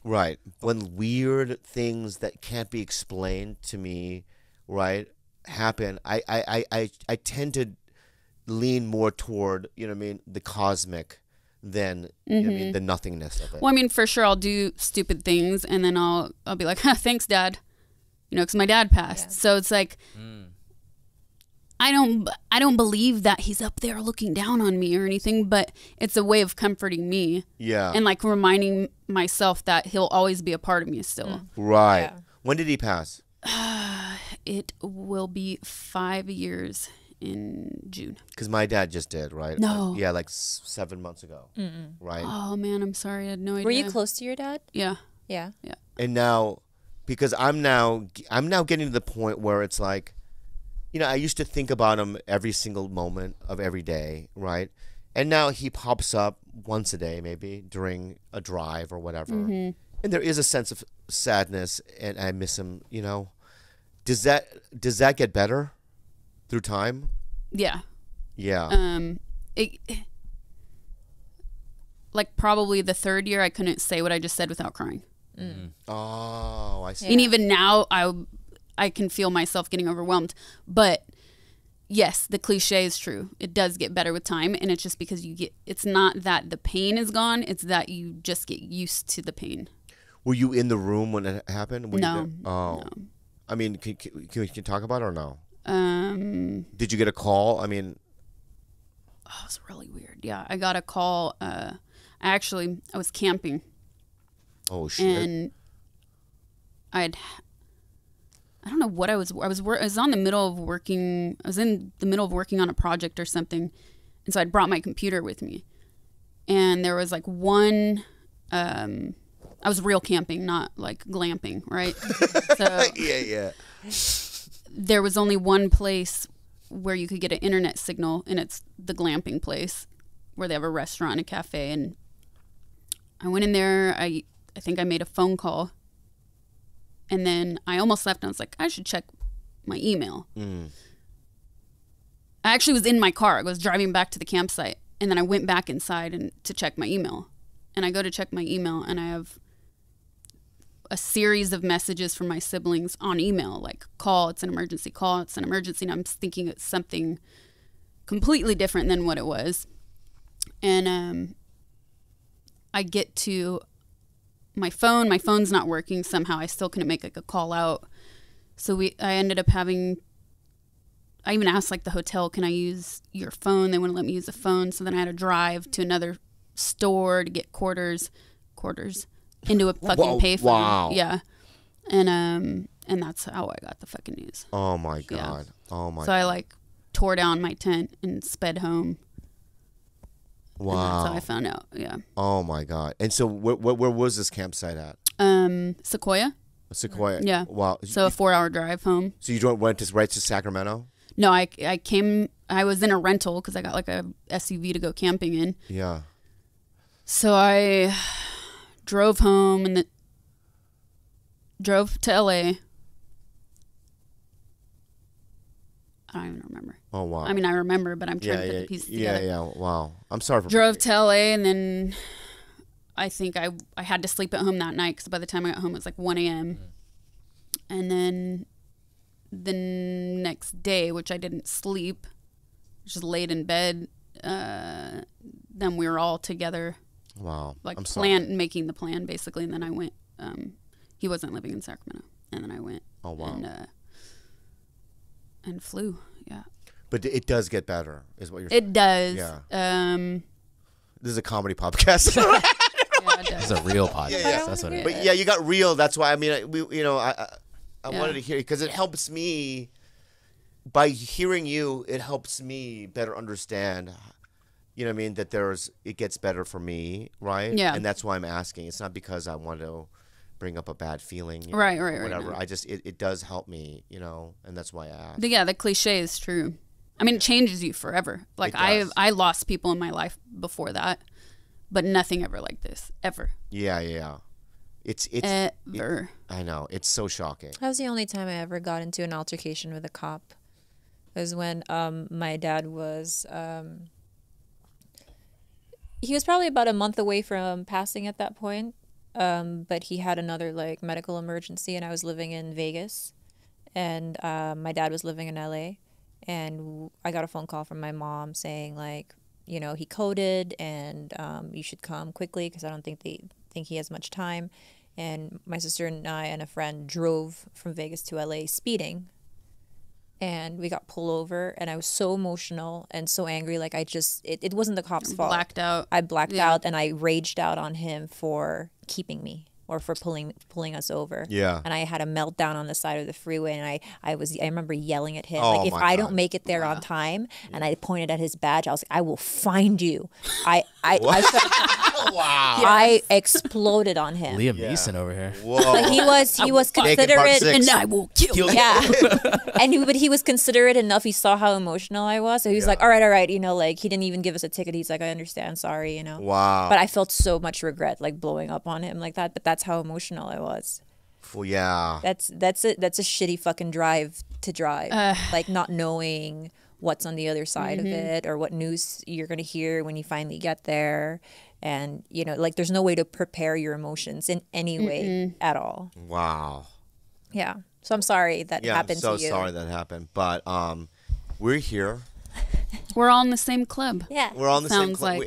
Right. When weird things that can't be explained to me, right, happen, I tend to lean more toward, you know what I mean, the cosmic than, you know what I mean, the nothingness of it. Well, I mean, for sure, I'll do stupid things, and then I'll be like, thanks, Dad. You know, because my dad passed. Yeah. So it's like, I don't believe that he's up there looking down on me or anything, but it's a way of comforting me. Yeah. And like reminding myself that he'll always be a part of me still. Right. Yeah. When did he pass? It will be 5 years in June. Because my dad just did, right? No. Yeah, like 7 months ago. Right. Oh man, I'm sorry. I had no idea. Were you close to your dad? Yeah. Yeah. Yeah. And now, because I'm now getting to the point where it's like, you know, I used to think about him every single moment of every day, right? And now he pops up once a day, maybe during a drive or whatever. And there is a sense of sadness, and I miss him. You know, does that get better through time? Yeah. Yeah. Like probably the third year, I couldn't say what I just said without crying. Oh, I see. And even now, I can feel myself getting overwhelmed. But yes, the cliche is true. It does get better with time. And it's just because it's not that the pain is gone. It's that you just get used to the pain. Were you in the room when it happened? Were you No. there? Oh. No. I mean, can we talk about it or no? Did you get a call? I mean. Oh, it was really weird. Yeah, I got a call. I was camping. Oh, shit. And I don't know what I was in the middle of working on a project or something. And so I'd brought my computer with me. And there was like one, I was real camping, not like glamping, right? So Yeah. there was only one place where you could get an internet signal, and it's the glamping place where they have a restaurant and a cafe. And I went in there. I think I made a phone call. And then I almost left, and I was like, I should check my email. I actually was in my car. I was driving back to the campsite, and then I went back inside to check my email. And I go to check my email, and I have a series of messages from my siblings on email, like, call, it's an emergency, call, it's an emergency. And I'm thinking it's something completely different than what it was. And I get to my phone's not working somehow. I still couldn't make like a call out. So I ended up I even asked like the hotel, can I use your phone? They wouldn't let me use the phone. So then I had to drive to another store to get quarters into a fucking payphone. Wow. Yeah. And that's how I got the fucking news. Oh my God. Yeah. Oh my. So I like tore down my tent and sped home. Wow. And that's how I found out. Yeah. Oh my God. And so where was this campsite at? Sequoia. Sequoia. Yeah. Wow. So a 4-hour drive home. So you went right to Sacramento? No, I was in a rental because I got like a SUV to go camping in. Yeah. So I drove home and drove to LA. I don't even remember. Oh wow. I mean, I remember, but I'm trying to put the pieces together. Yeah. Wow. I'm sorry for. Drove to LA, and then I think I had to sleep at home that night because by the time I got home it was like 1 a.m. And then the next day, which I didn't sleep, just laid in bed. Then we were all together. Wow. Like I'm making the plan basically, and then I went. He wasn't living in Sacramento, and then I went. Oh wow. And flew. Yeah. But it does get better, is what you're saying. It does. Yeah. This is a comedy podcast. Yeah, it does. It's a real podcast. Yeah. That's what it is. But yeah, you got real. That's why. I mean, I Yeah. wanted to hear it because it helps me. By hearing you, it helps me better understand. You know what I mean? That it gets better for me, right? Yeah. And that's why I'm asking. It's not because I want to bring up a bad feeling, Right, or whatever. no. I just it does help me, and that's why I asked. The cliche is true. I mean, it changes you forever. Like I lost people in my life before that, but nothing ever like this ever. Yeah. It's ever. I know, it's so shocking. That was the only time I ever got into an altercation with a cop. It was when my dad was he was probably about a month away from passing at that point. But he had another like medical emergency, and I was living in Vegas, and my dad was living in LA, and I got a phone call from my mom saying like, you know, he coded, and you should come quickly because I don't think they think he has much time. And my sister and I and a friend drove from Vegas to LA speeding, and we got pulled over, and I was so emotional and so angry. Like it wasn't the cops' fault. Blacked out. I blacked out, and I raged out on him for keeping me or for pulling us over. Yeah. And I had a meltdown on the side of the freeway, and I remember yelling at him Oh like, if my I God. don't make it there on time, and I pointed at his badge, I was like, I will find you. I Wow. I exploded on him. Liam Neeson over here. Whoa. Like he was Naked Part considerate, 6. And I will kill you. yeah. But he was considerate enough. He saw how emotional I was, so he was like, all right, you know, like he didn't even give us a ticket. He's like, I understand, sorry, you know. Wow. But I felt so much regret, like blowing up on him like that. But that's how emotional I was. Well, yeah. That's a shitty fucking drive to drive, like not knowing what's on the other side of it or what news you're gonna hear when you finally get there, and you know, like there's no way to prepare your emotions in any way at all. Wow. Yeah. So I'm sorry that Yeah, I'm happened so to you. sorry that happened. But we're here. We're all in the same club. Yeah. We're all in the same Sounds club. like.